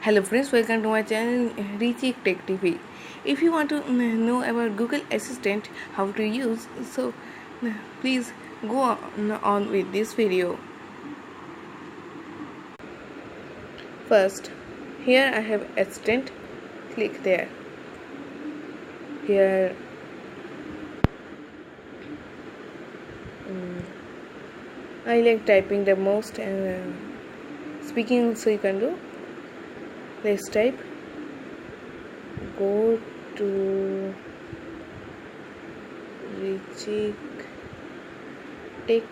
Hello friends, welcome to my channel Richie Tech TV. If you want to know about Google Assistant, how to use, so please go on with this video. First, here I have Assistant. Click there. Here I like typing the most and speaking also you can do. Let's type. Go to Richie Tech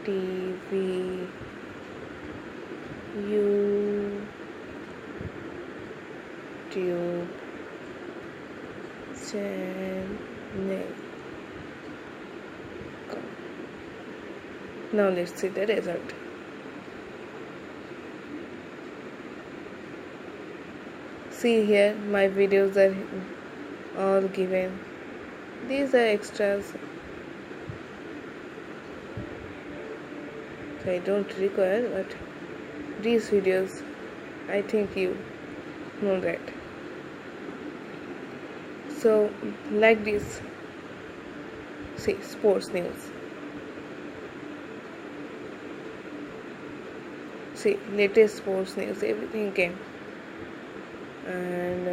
TV YouTube channel. Now let's see the result. See here, my videos are all given. These are extras. So I don't require, but these videos, I think you know that. So like this, see sports news. See latest sports news, everything came. And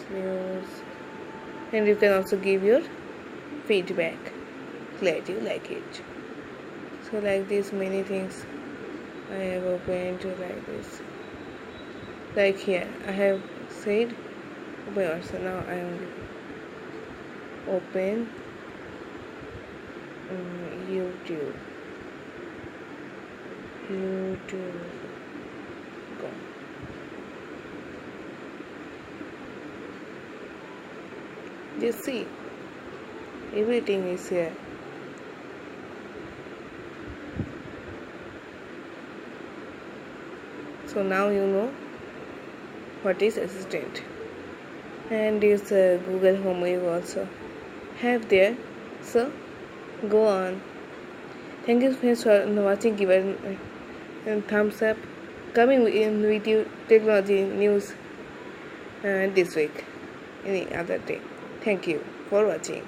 news, and you can also give your feedback. Glad you like it. So like this, many things I have opened like this. Like here, I have said open also. Now I am open YouTube. Go. Just see, everything is here. So now you know what is Assistant. And this Google Home you also have there. So go on. Thank you friends for watching. Give a thumbs up. Coming in with you technology news this week, any other day. Thank you for watching.